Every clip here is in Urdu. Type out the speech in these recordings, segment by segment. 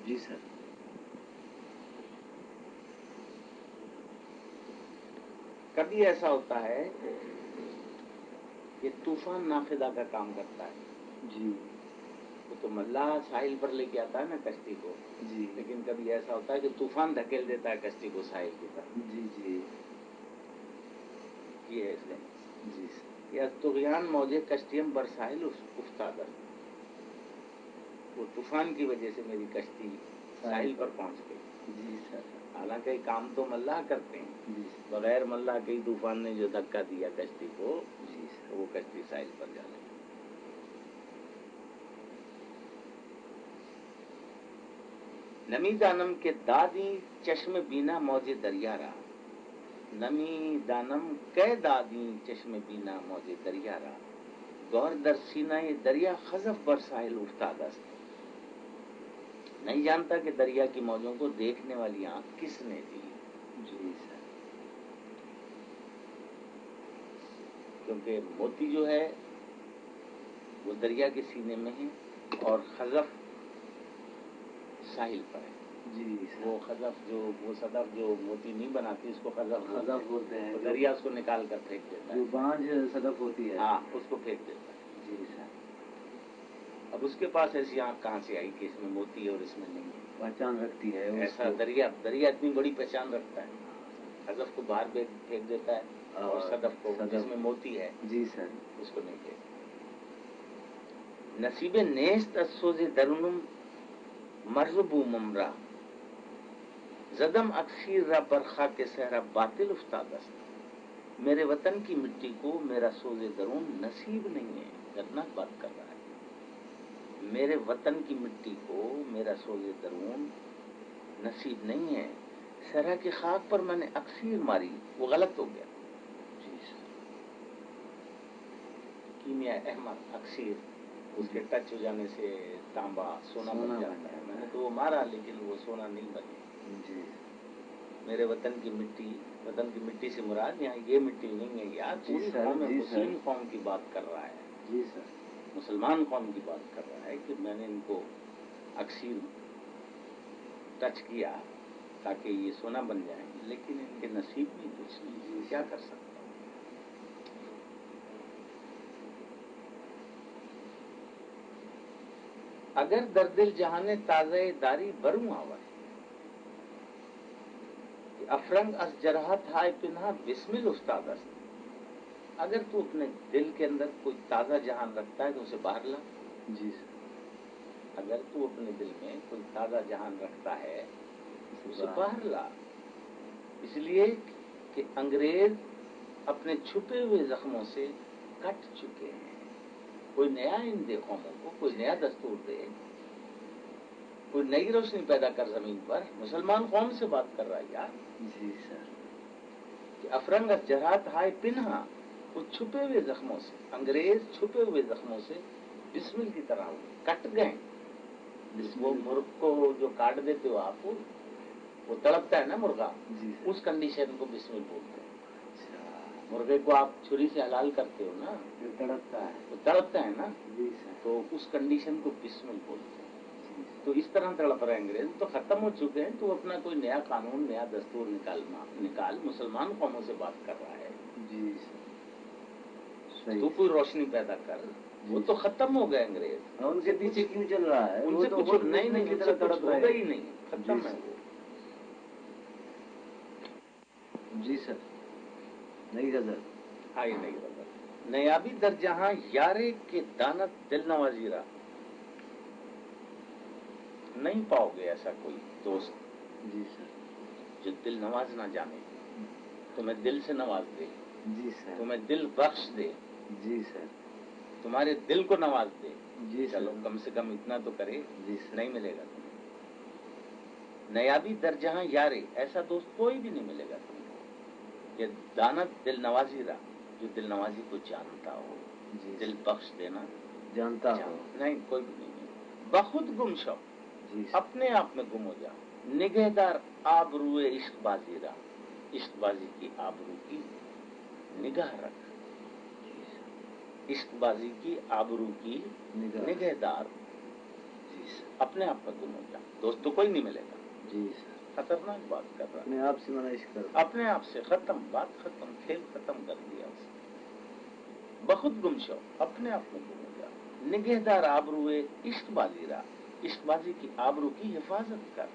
جی سر. کبھی ایسا ہوتا ہے کہ طوفان نافذہ کا کام کرتا ہے. جی. وہ تو ملاح ساحل پر لے کے آتا ہے نا کشتی کو. جی. لیکن کبھی ایسا ہوتا ہے کہ طوفان دھکیل دیتا ہے کشتی کو ساحل کی طرف. جی. جی. یہ ہے اس کا. جی. یا طغیان موجے کشتیم بر ساحل افتادہ. وہ طوفان کی وجہ سے میری کشتی ساحل پر پہنچ گئی. جی سر. حالانکہ کام تو ملاح کرتے ہیں. جی. بغیر ملاح کے ہی طوفان نے جو دھکا دیا کشتی کو. جی سر. وہ کشتی ساحل پر جا لگی. نمی دانم کے دادی چشم بینا موج دریا را. نمی دانم کے دادی چشم بینا موج دریا را. گور در سینہ دریا خزف بر ساحل افتاد است. نہیں جانتا کہ دریا کی موجوں کو دیکھنے والی آنکھ کس نے دی. جی سر. کیونکہ موتی جو ہے وہ دریا کے سینے میں ہے اور خزف ساحل پر ہے. جی. وہ خزف جو وہ صدف جو موتی نہیں بناتی اس کو خزف بولتے ہیں. دریا اس کو نکال کر پھینک دیتا ہے. جو بانجھ صدف ہوتی ہے. ہاں اس کو پھینک دیتا ہے. جی سر. اب اس کے پاس ایسی آنکھ کہاں سے آئی کہ اس میں موتی ہے اور اس میں نہیں ہے. پہچان رکھتی ہے ایسا دریا اتنی بڑی پہچان رکھتا ہے. خزف کو باہر پھینک دیتا ہے اور صدف کو جس میں موتی ہے. جی سر. اس کو نہیں پھینکتا. نصیب نیست از سوز درونم مرزبو ممرا. زدم اکثیر را برخا کے صحرا باطل افتاد است. میرے وطن کی مٹی کو میرا سوز درون نصیب نہیں ہے. دردناک بات کر رہا ہے. میرے وطن کی مٹی کو میرا سوز درون نصیب نہیں ہے. صحرا کی خاک پر میں نے اکثیر ماری. وہ غلط ہو گیا. جی سر. کیمیا احمد اکثیر اس کے ٹچ ہو جانے سے تانبا سونا بن جاتا ہے. میں نے تو وہ مارا لیکن وہ سونا نہیں بنے. جی. میرے وطن کی مٹی سے مراد یہاں یہ مٹی نہیں ہے یار. پوری قوم مسلم قوم کی بات کر رہا ہے. جی سر. مسلمان قوم کی بات کر رہا ہے کہ میں نے ان کو اکثیر ٹچ کیا تاکہ یہ سونا بن جائیں لیکن ان کے نصیب میں کچھ نہیں. کیا کر سکتا. اگر در دل جہانے تازہ داری بروں آور. افرنگ از جرحت ہائے پنہا بسمل استاد است. اگر تو اپنے دل کے اندر کوئی تازہ جہان رکھتا ہے تو اسے باہر لا. جی سر. اگر تو اپنے دل میں کوئی تازہ جہان رکھتا ہے اسے باہر لا. اس لیے کہ انگریز اپنے چھپے ہوئے زخموں سے کٹ چکے ہیں. کوئی نیا ان دے قوموں کو کوئی نیا دستور دے. کوئی نئی روشنی پیدا کر زمین پر. مسلمان قوم سے بات کر رہا ہے یار. جی سر. کہ افرنگ از جرحت ہائے پنہا. وہ چھپے ہوئے زخموں سے انگریز چھپے ہوئے زخموں سے بسمل کی طرح کٹ گئے. وہ مرغ کو جو کاٹ دیتے ہو آپ وہ تڑپتا ہے نا مرغا. جی. اس کنڈیشن کو بسمل بولتے ہیں. مرغے کو آپ چھری سے حلال کرتے ہو نا. وہ تڑپتا ہے نا. جی سر. تو اس کنڈیشن کو بسمل بولتے ہیں. تو اس طرح تڑپ رہے انگریز تو ختم ہو چکے ہیں. تو اپنا کوئی نیا قانون نیا دستور نکال. مسلمان قوموں سے بات کر رہا ہے. جی سر. تو کوئی روشنی پیدا کر. وہ تو ختم ہو گئے انگریز. ان کے پیچھے کیوں چل رہا ہے. ان سے کچھ نہیں ہوگا ہی نہیں. ختم ہے وہ. جی سر. نئی غزل. ہاں یہ نئی غزل. نیابی در جہاں یارے کے دانت دل نوازی را. نہیں پاؤ گے ایسا کوئی دوست. جی سر. جو دل نوازنا جانے. تمہیں دل سے نواز دے. جی سر. تمہیں دل بخش دے. جی سر. تمہارے دل کو نواز دے. جی چلو کم سے کم اتنا تو کرے. جی سر. نہیں ملے گا تمہیں. نیابی در جہاں یارے. ایسا دوست کوئی بھی نہیں ملے گا تم کو کہ دانت دل نوازی را. جو دل نوازی کو جانتا ہو. جی. دل بخش دینا جانتا ہو. نہیں کوئی بھی نہیں. بخود گم شو. جی. اپنے آپ میں گم ہو جا. نگہدار آبروئے عشق بازی را. عشق بازی کی آبرو کی نگاہ رکھ. عشق بازی کی آبرو کی نگہدار. اپنے آپ میں گم ہو جا، دوست تو کوئی نہیں ملے گا. جی سر. خطرناک بات کر رہا ہے. اپنے آپ سے منع کر. اپنے آپ سے ختم، بات ختم، کھیل ختم کر دیا اس نے. بخود گم شو، اپنے آپ میں گم ہو جا. نگہدار آبروئے عشق بازی را، عشق بازی کی آبرو کی حفاظت کر.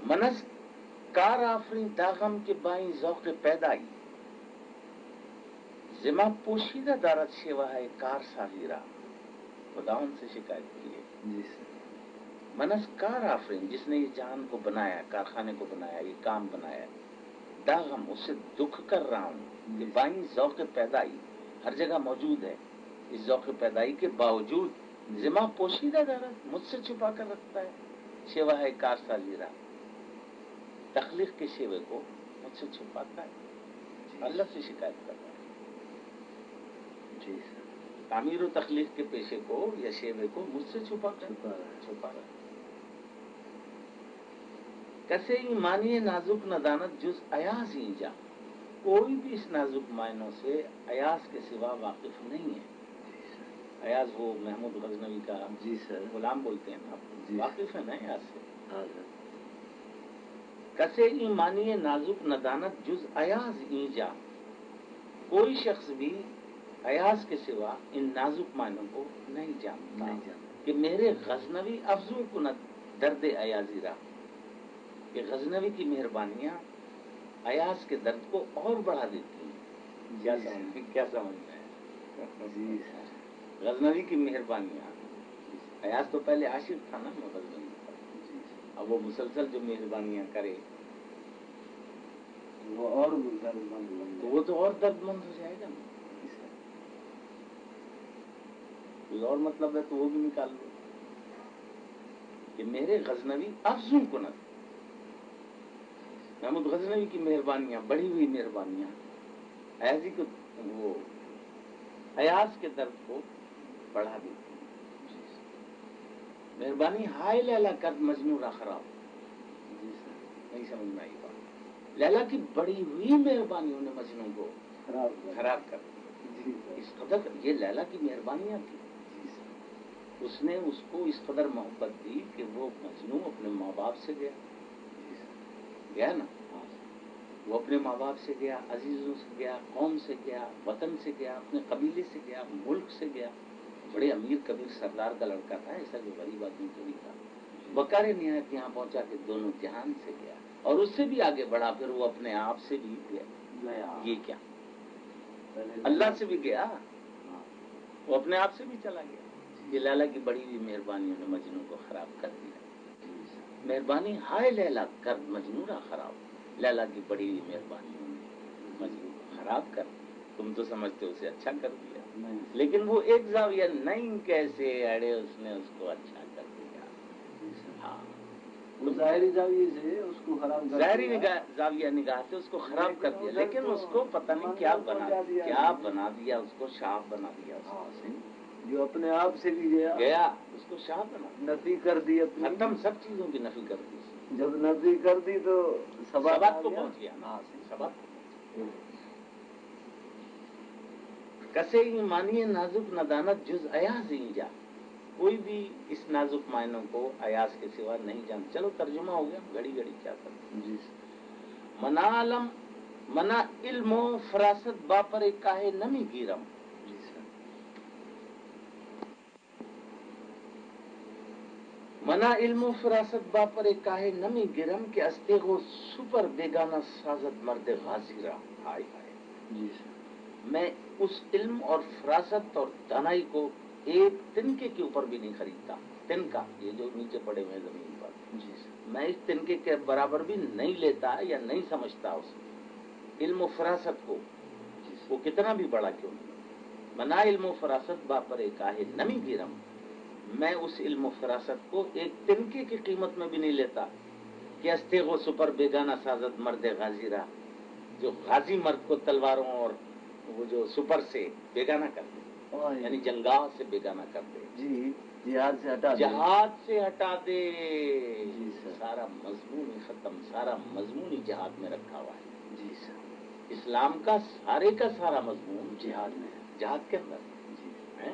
منس کار آفرین داغم کے بائیں ذوق پیدائی، زما پوشیدہ دارت شیوا ہے کار ساغیرہ. خداوند سے شکایت کی ہے. جی سر. منس کار آفرین، جس نے یہ جہان کو بنایا، کارخانے کو بنایا، یہ کام بنایا. داغم، اس سے دکھ کر رہا ہوں کہ بائیں ذوق پیدائی ہر جگہ موجود ہے، اس ذوق پیدائی کے باوجود زما پوشیدہ دارت مجھ سے چھپا کر رکھتا ہے. شیوا ہے کار ساغیرہ، تخلیق کے شیوے کو مجھ سے چھپاتا ہے. اللہ سے شکایت کر رہا ہے. جی سر. تعمیر و تخلیق کے پیشے کو یا شیوے کو مجھ سے چھپا رہا ہے. کسے ایمانی نازک ندانت جز ایاز ہی جا، کوئی بھی اس نازک معنوں سے ایاز کے سوا واقف نہیں ہے. ایاز وہ محمود غزنوی کا جی سر غلام بولتے ہیں نا آپ. جی واقف ہے نا ایاز سے. ہاں سر. کسے ایمانی نازک ندانت جز ایاز ہی جا، کوئی شخص بھی ایاز کے سوا ان نازک معنوں کو نہیں جانتا کہ میرے غزنوی افزوں کند درد ایازی را، کہ غزنوی کی مہربانیاں ایاز کے درد کو اور بڑھا دیتی ہیں. کیا سمجھنا ہے؟ جی سر. غزنوی کی مہربانیاں، ایاز تو پہلے عاشق تھا نا غزنوی کا، اب وہ مسلسل جو مہربانیاں کرے وہ اور درد مند بن تو وہ تو اور درد مند ہو جائے گا نا. کوئی اور مطلب ہے تو وہ بھی نکال لو کہ میرے غزنوی افزوں کند، محمود غزنوی کی مہربانیاں، بڑھی ہوئی مہربانیاں ایازی کو، وہ ایاز کے درد کو بڑھا دیتی ہیں. مہربانی ہائے لیلا کر مجنوں را خراب. نہیں سمجھ میں آئی بات. لیلا کی بڑی ہوئی مہربانیوں نے مجنوں کو خراب کر دیا. اس قدر یہ لیلا کی مہربانیاں تھی. اس نے اس کو اس قدر محبت دی کہ وہ مجنوں اپنے ماں باپ سے گیا نا. وہ اپنے ماں باپ سے گیا، عزیزوں سے گیا، قوم سے گیا، وطن سے گیا، اپنے قبیلے سے گیا، ملک سے گیا. بڑے امیر کبیر سردار کا لڑکا تھا، ایسا جو غریب آدمی تو نہیں تھا. بکار نہایت یہاں پہنچا کہ دونوں جہان سے گیا، اور اس سے بھی آگے بڑھا. پھر وہ اپنے آپ سے بھی گیا. یہ کیا، اللہ سے بھی گیا، وہ اپنے آپ سے بھی چلا گیا. یہ لیلا کی بڑی ہوئی مہربانیوں نے مجنوں کو خراب کر دیا. مہربانی ہائے لیلا کر مجنوں را خراب، لیلا کی بڑی ہوئی مہربانیوں نے مجنوں کو خراب کر دیا. تم تو سمجھتے اسے اچھا کر دیا، لیکن وہ ایک زاویہ نہیں کیسے اڑے اس نے اس کو اچھا کر دیا. ہاں، ظاہری زاویے سے اس کو خراب کر دیا، ظاہری زاویہ نگاہ سے اس کو خراب کر دیا، لیکن اس کو پتہ نہیں کیا بنا دیا اس کو شاہ بنا دیا. جو اپنے آپ سے بھی گیا اس کو شاہ بنا، نفی کر دی، ختم، سب چیزوں کی نفی کر دی. جب نفی کر دی تو سبات کو پہنچ گیا. سبات کسے ایمانی نازک ندانت جز ایاز ہی جا، کوئی بھی اس نازک معنوں کو ایاز کے سوا نہیں جانتا. چلو ترجمہ ہو گیا، گھڑی گھڑی کیا کرتے. منا علم و فراست باپر کاہے نمی گیرم. منا علم و فراست باپر کاہے نمی گرم، کہ استیغ و سپر بیگانہ سازد مرد غازی را. ہائے ہائے. میں اس علم اور فراست اور دانائی کو ایک تنکے کے اوپر بھی نہیں خریدتا. تنکا، یہ جو نیچے پڑے ہوئے زمین پر، میں اس تنکے کے برابر بھی نہیں لیتا یا نہیں سمجھتا اس علم و فراست کو، وہ کتنا بھی بڑا کیوں نہیں. منا علم و فراست باپر کاہے نمی گیرم، میں اس علم و فراست کو ایک تنکے کی قیمت میں بھی نہیں لیتا. کہ استیغ و سپر بیگانہ سازد مرد غازی را، جو غازی مرد کو تلواروں اور وہ جو سپر سے بیگانہ کر دے، یعنی جنگاہ سے بیگانہ کر دے. جی، جہاد سے ہٹا دے. جہاد سے ہٹا دے. سارا مضمون ختم، سارا مضمون ہی جہاد میں رکھا ہوا ہے. جی سر. اسلام کا سارے کا سارا مضمون جہاد میں، جہاد کے اندر ہے.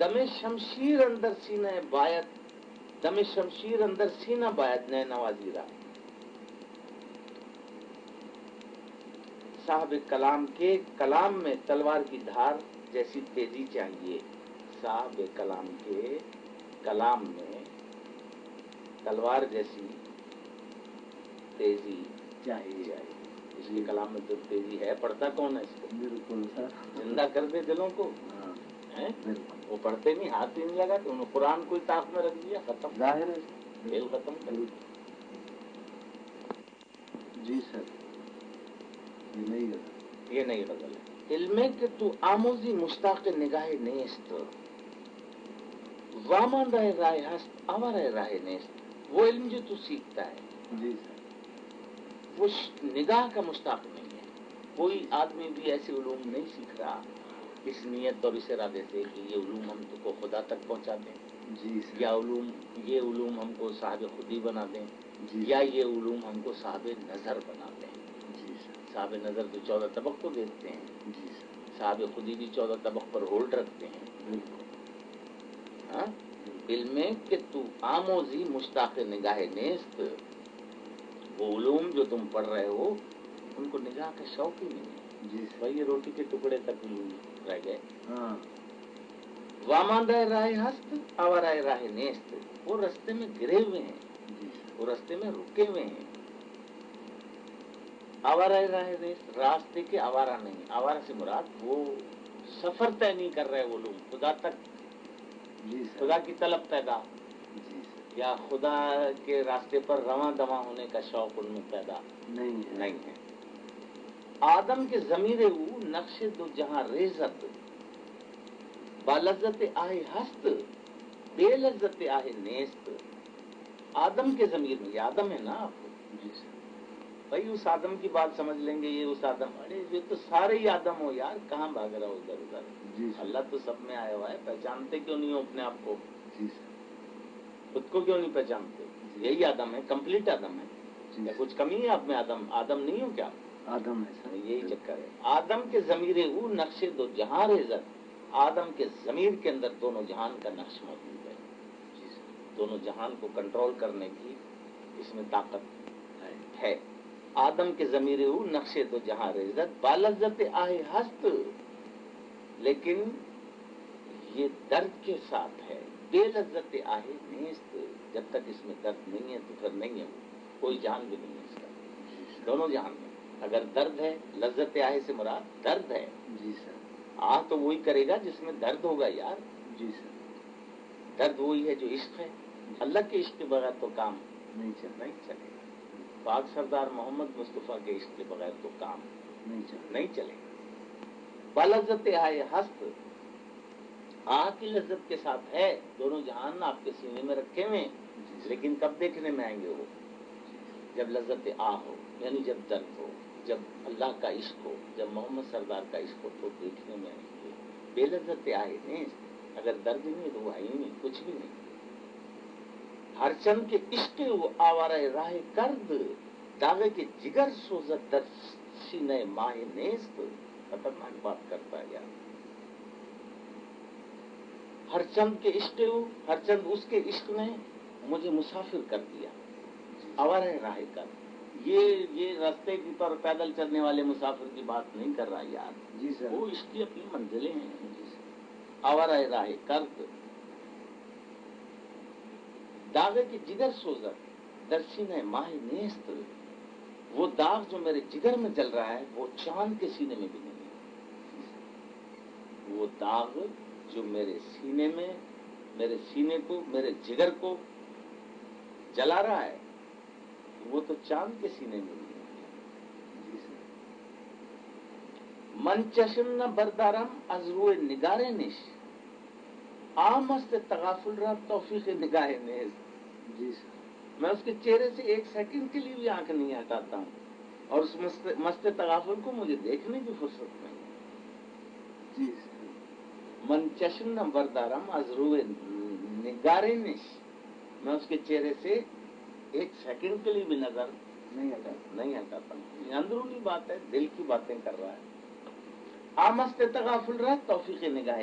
دم شمشیر اندر سینہ باید، دم شمشیر اندر سینہ باید نئے نوازی را، صاحب کلام کے کلام میں تلوار کی دھار جیسی تیزی چاہیے، صاحب کلام کے کلام میں تلوار جیسی تیزی چاہیے. اس کے کلام میں تو تیزی ہے، پڑھتا کون ہے اس کو؟ بالکل سر. زندہ کر دے دلوں کو. ہاں ہیں؟ بالکل وہ پڑھتے نہیں، ہاتھ ہی نہیں لگا کہ انہوں قرآن کوئی طاق میں رکھ دیا، ختم، ظاہر ہے. کھیل ختم کر دیا. جی سر یہ نہیں غزل ہے. علم کہ تو آموزی مشتاق نگاہ نیست، واماندہ راہ ہست آور راہ نیست. وہ علم جو تو سیکھتا ہے جی سر وہ نگاہ کا مشتاق نہیں ہے. کوئی آدمی بھی ایسے علوم نہیں سیکھ رہا اس نیت اور اس ارادے سے کہ یہ علوم ہم کو خدا تک پہنچا دیں، جی سر یا یہ علوم ہم کو صاحب خودی بنا دیں، جی یا یہ علوم ہم کو صاحب نظر بنا دیں. جی سر صاحب نظر تو 14 طبق کو دیکھتے ہیں، جی سر صاحب خودی بھی 14 طبق پر ہولڈ رکھتے ہیں. بالکل. ہاں؟ علم کہ تو آموزی مشتاق نگاہ نیست، وہ علوم جو تم پڑھ رہے ہو ان کو نگاہ کا شوق ہی نہیں ہے. جی سر بھائی یہ روٹی کے ٹکڑے تک رہ گئے. ہاں واماندہ راہ ہست آوارہ راہ نیست، وہ رستے میں گرے ہوئے ہیں، جی سر وہ رستے میں رکے ہوئے ہیں. آوارہ راہ نیست، راستے کے آوارہ نہیں. آوارہ سے مراد وہ سفر طے نہیں کر رہے، وہ لوگ خدا تک، جی سر خدا کی طلب پیدا، جی سر یا خدا کے راستے پر رواں دواں ہونے کا شوق ان میں پیدا نہیں ہے. نہیں ہے. آدم کے ضمیر او نقش دو جہاں ریزت، بالذت آہ ہست بے لذت آہ نیست. آدم کے ضمیر میں، یہ آدم ہے نا آپ کو، جی سر بھائی اس آدم کی بات سمجھ لیں گے، یہ اس آدم، ارے یہ تو سارے ہی آدم ہو یار، کہاں بھاگ رہا ہو ادھر ادھر. جی سر اللہ تو سب میں آیا ہوا ہے، پہچانتے کیوں نہیں ہو اپنے آپ کو؟ جی سر خود کو کیوں نہیں پہچانتے؟ یہی آدم ہے، کمپلیٹ آدم ہے. جی یا سر. کچھ کمی ہے آپ میں؟ آدم نہیں ہو کیا؟ آدم ہے سر. یہی چکر ہے. آدم کے ضمیر او نقش دو جہاں ریزت، آدم کے ضمیر کے اندر دونوں جہان کا نقش موجود ہے. جی سر دونوں جہان کو کنٹرول کرنے کی اس میں طاقت ہے. آدم کے ضمیر او نقش دو جہاں ریزت بالذت آہ ہست، لیکن یہ درد کے ساتھ ہے. بے لذت آہ نیست، جب تک اس میں درد نہیں ہے تو پھر نہیں ہے، کوئی جان بھی نہیں ہے اس کا. جی سر دونوں جہان میں اگر درد ہے، لذت آہ سے مراد درد ہے. جی سر آہ تو وہی کرے گا جس میں درد ہوگا یار. جی سر درد وہی ہے جو عشق ہے. اللہ کے عشق کے بغیر تو کام نہیں چل نہیں چلے گا. پاک سردار محمد مصطفیٰ کے عشق کے بغیر تو کام نہیں چلے گا. بالذت آہ ہست، آہ کی لذت کے ساتھ ہے. دونوں جہان آپ کے سینے میں رکھے ہوئے ہیں، لیکن کب دیکھنے میں آئیں گے وہ؟ جب لذت آہ ہو، یعنی جب درد ہو، جب اللہ کا عشق ہو، جب محمد سردار کا عشق ہو تو دیکھنے میں آئیں گے. بے لذت آہ نہیں، اگر درد نہیں تو وہ ہے ہی نہیں، کچھ بھی نہیں. ہر چند کے عشق وہ آوارہ راہ کرد، داغے کے جگر سوزت در سینہ ماہ نیست. خطرناک بات کرتا ہے یار. ہر چند کے عشق وہ، ہر چند اس کے عشق نے مجھے مسافر کر دیا. آوارہ راہ کرد، یہ راستے کی پر پیدل چلنے والے مسافر کی بات نہیں کر رہا یار. جی سر وہ عشق کی اپنی منزلیں ہیں. آوارہ راہ کرد، داغے کی جگر سوزت در سینہ ماہ نیست. وہ داغ جو میرے جگر میں جل رہا ہے وہ چاند کے سینے میں بھی نہیں ہے. وہ داغ جو میرے سینے میں، میرے سینے کو، میرے جگر کو جلا رہا ہے وہ تو چاند کے سینے میں بھی نہیں ہے. من چشم نہ بردارم از روئے نگارے نش، آمست تغافل رہا توفیق نگاہ نیز. جی سر میں اس کے چہرے سے ایک سیکنڈ کے لیے بھی آنکھ نہیں ہٹاتا ہوں، اور اس مست تغافل کو مجھے دیکھنے کی فرصت نہیں. جی سر من چشم نہ بردارم از روئے نگارے نش، میں اس کے چہرے سے ایک سیکنڈ کے لیے بھی نظر نہیں ہٹاتا ہوں. یہ اندرونی بات ہے، دل کی باتیں کر رہا ہے. آمست تغافل رہا توفیق نگاہ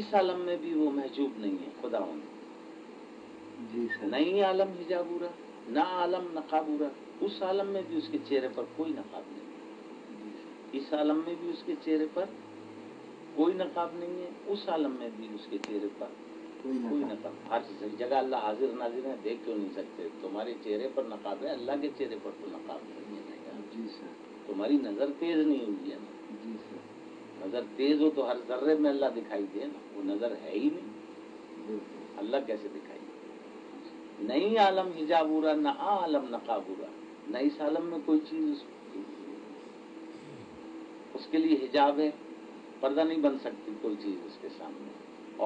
اس عالم میں بھی وہ محجوب نہیں ہے خداوند. جی سر. نہیں عالم حجابورا نہ عالم نقابورا. اس عالم میں بھی اس کے چہرے پر کوئی نقاب نہیں ہے. اس عالم میں بھی اس کے چہرے پر کوئی نقاب نہیں ہے. اس عالم میں بھی اس کے چہرے پر کوئی نقاب. ہر جگہ اللہ حاضر ناظر ہے، دیکھ کیوں نہیں سکتے؟ تمہارے چہرے پر نقاب ہے، اللہ کے چہرے پر تو نقاب نہیں ہے. جی سر. تمہاری نظر تیز نہیں ہوئی ہے نا. جی سر. نظر تیز ہو تو ہر ذرے میں اللہ دکھائی دے نا. وہ نظر ہے ہی نہیں، اللہ کیسے دکھائی دے؟ نہیں عالم حجابورا نہ عالم نقابورا. نہ اس عالم میں کوئی چیز اس کے لیے حجاب ہے، پردہ نہیں بن سکتی کوئی چیز اس کے سامنے.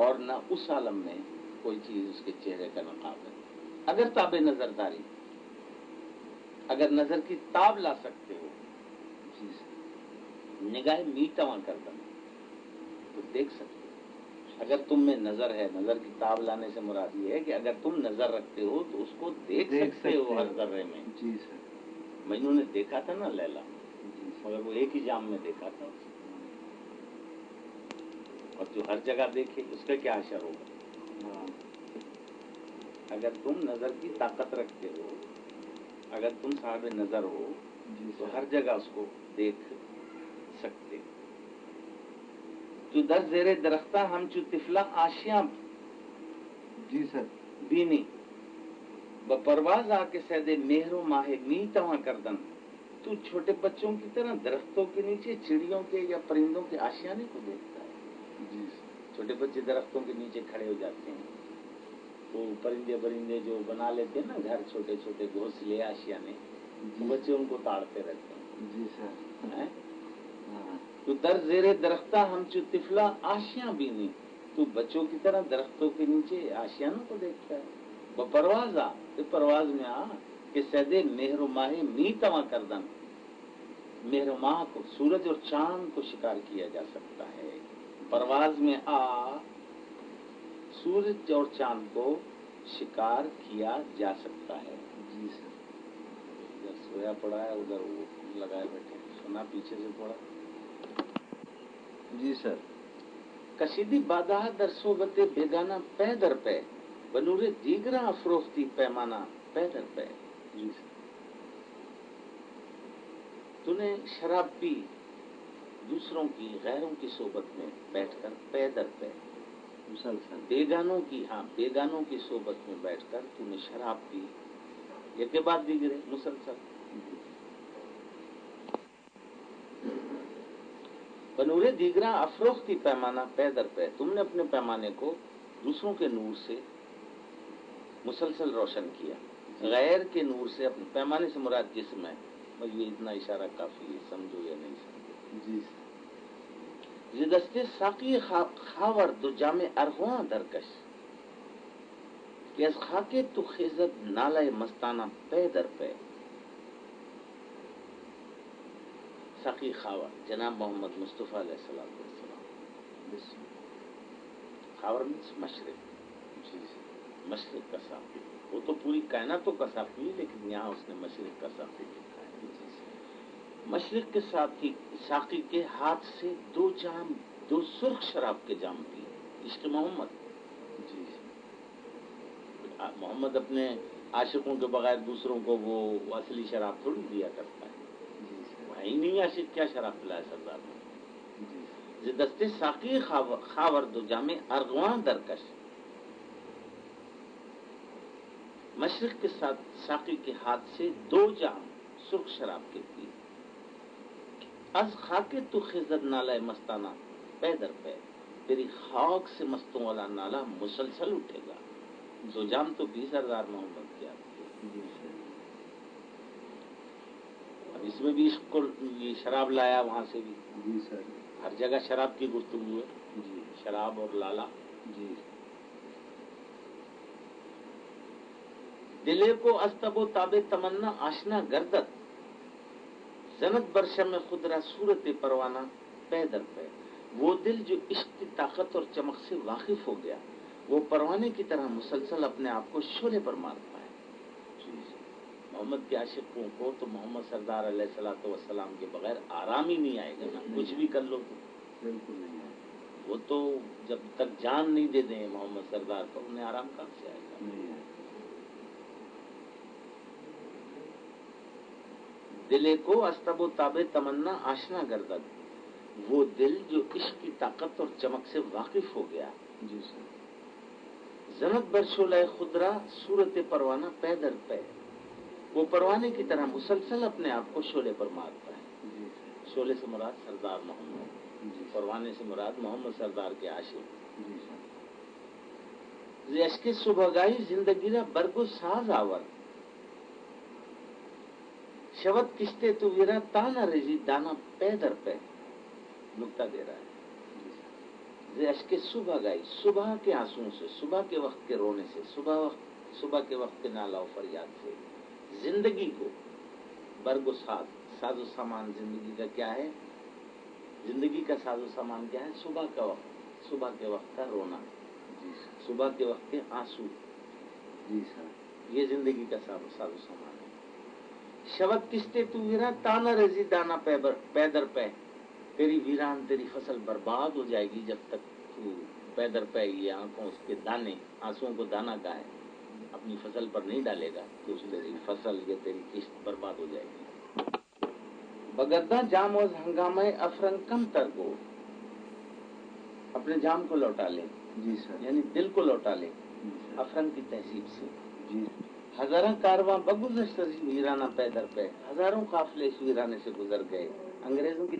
اور نہ اس عالم میں کوئی چیز اس کے چہرے کا نقاب ہے. اگر تاب نظر داری، اگر نظر کی تاب لا سکتے ہو، نگاہ میٹواں کر دیں تو دیکھ سکتے ہو. اگر تم میں نظر ہے، نظر کی تاب لانے سے مراد یہ ہے کہ اگر تم نظر رکھتے ہو تو اس کو دیکھ سکتے ہو ہر ذرے میں. جی سر. مجنوں نے دیکھا تھا نا لیلا، مگر وہ ایک ہی جام میں دیکھا تھا. اور جو ہر جگہ دیکھے اس کا کیا اثر ہوگا؟ اگر تم نظر کی طاقت رکھتے ہو، اگر تم صاحب نظر ہو تو ہر جگہ اس کو دیکھ سکتے. جو در زیر درختہ ہم چو طفلا آشیاں. جی سر. بینی بپرواز آ کے سیدے مہر و ماہ می تواں کردن. تو چھوٹے بچوں کی طرح درختوں کے نیچے چڑیوں کے یا پرندوں کے آشیانے کو دیکھتا ہے. جی. چھوٹے بچے درختوں کے نیچے کھڑے ہو جاتے ہیں، وہ پرندے جو بنا لیتے ہیں نا گھر، چھوٹے چھوٹے گھونسلے آشیانے، بچے ان کو تاڑتے رہتے ہیں. جی سر. تو در زیر درختہ ہم چو طفلا آشیاں بینی. تو بچوں کی طرح درختوں کے نیچے آشیانوں کو دیکھتا ہے. بپرواز آ، پرواز میں آ کہ سیدے مہر و ماہ می تواں کردن. مہر و ماہ کو، سورج اور چاند کو شکار کیا جا سکتا ہے. پرواز میں آ، سورج اور چاند کو شکار کیا جا سکتا ہے. جی سر. ادھر سویا پڑا ہے، ادھر وہ لگائے بیٹھے. سنا پیچھے سے تھوڑا. جی سر. کشیدی بادہ در صحبت بیگانہ پے در پے. بنور دیگراں افروختی پیمانہ پے در پے. جی سر. تو نے شراب پی دوسروں کی، غیروں کی صحبت میں بیٹھ کر، پے در پے. مسلسل. بیگانوں کی، ہاں بیگانوں کی صحبت میں بیٹھ کر تو نے شراب پی. یہ کے بعد دیگرے مسلسل. بنورے دیگراں افروختی پیمانہ پے در پے. تم نے اپنے پیمانے کو دوسروں کے نور سے مسلسل روشن کیا. غیر کے نور سے اپنے پیمانے سے مراد جسم ہے. یہ اتنا اشارہ کافی ہے، سمجھو یا نہیں سمجھو. جی. یہ دستے ساقی خاور دو جام ارغواں درکش. کہ از خاک تو خیزد نالہ مستانہ پے در پے. ساقی خاور جناب محمد مصطفیٰ علیہ السلام. خاور مشرق. مشرق کا ساقی، وہ تو پوری کائناتوں کا ساقی ہے، لیکن یہاں اس نے مشرق کا ساقی لکھا ہے. مشرق کے ساتھی ساقی کے ہاتھ سے دو سرخ شراب کے جام پیے. عشق محمد. جی. محمد اپنے عاشقوں کے بغیر دوسروں کو وہ اصلی شراب تھوڑی دیا کرتا ہے. وہی نہیں عاشق کیا شراب پلایا سردار نے. دستے ساقی خاور دو جام ارغواں درکش. مشرق کے ساتھ ساقی کے ہاتھ سے دو جام سرخ شراب کے پیے. از خاک تو خزد نالہ مستانہ پے در پے. تیری خاک سے مستوں والا نالا مسلسل اٹھے گا. دو جام تو 20,000 محمد کیا. اب اس میں بھی اس کو یہ شراب لایا وہاں سے بھی. جی سر. ہر جگہ شراب کی گفتگو ہے. جی. شراب اور لالا. جی. دلے کو از تب و تاب تمنا آشنا گردد. زنت برشم میں خود را صورت پروانہ پے در پے. وہ دل جو عشق کی طاقت اور چمک سے واقف ہو گیا، وہ پروانے کی طرح مسلسل اپنے آپ کو شعلے پر مارتا ہے. محمد کے عاشقوں کو تو محمد سردار علیہ السلام کے بغیر آرام ہی نہیں آئے گا نا. کچھ بھی کر لو تو بالکل نہیں. وہ تو جب تک جان نہیں دے دیں محمد سردار پر انہیں آرام کہاں سے آئے گا. نہیں ہے. دلے کو استب و تاب تمنا آشنا گردد، وہ دل جو عشق کی طاقت اور چمک سے واقف ہو گیا. جی سر. زنت بر شعلہ خضرا صورت پروانہ پے در پے، وہ پروانے کی طرح مسلسل اپنے آپ کو شعلے پر مارتا ہے. جی سر. شعلے سے مراد سردار محمد، جی. پروانے سے مراد محمد سردار کے عاشق. جی سر. اشک صبح گائی زندگی را برگو ساز آور، شبت کشتے تو ویرا تانا رزی دانا پے در پے. نکتہ دے رہا ہے. اشک صبح گائی، صبح کے آنسوؤں سے، صبح کے وقت کے رونے سے، صبح کے وقت کے نالا و فریاد سے، زندگی کو برگ و ساز و سامان زندگی کا کیا ہے؟ زندگی کا ساز و سامان کیا ہے؟ صبح کا وقت، صبح کے وقت کا رونا، جی سر. صبح کے وقت کے آنسو، جی سر. یہ زندگی کا ساز و سامان ہے. شبت کشتے تو ویرا تانا رزی دانا پے در پے، تیری ویران تیری فصل برباد ہو جائے گی جب تک تو پے در پے، یہ آنکھوں اس کے دانے، آنسوؤں کو دانا کا ہے، اپنی فصل پر نہیں ڈالے گا تو تیری فصل یا تیری کشت برباد ہو جائے گی. بگدہ جام و ہنگامہ افرنگ کم تر کو، اپنے جام کو لوٹا لے. جی سر. یعنی دل کو لوٹا لے جی سر. افرنگ کی تہذیب سے. جی. ہزاراں کارواں بگزشت ویرانہ پے در پے، ہزاروں قافلے اس ویرانے سے گزر گئے. انگریزوں کی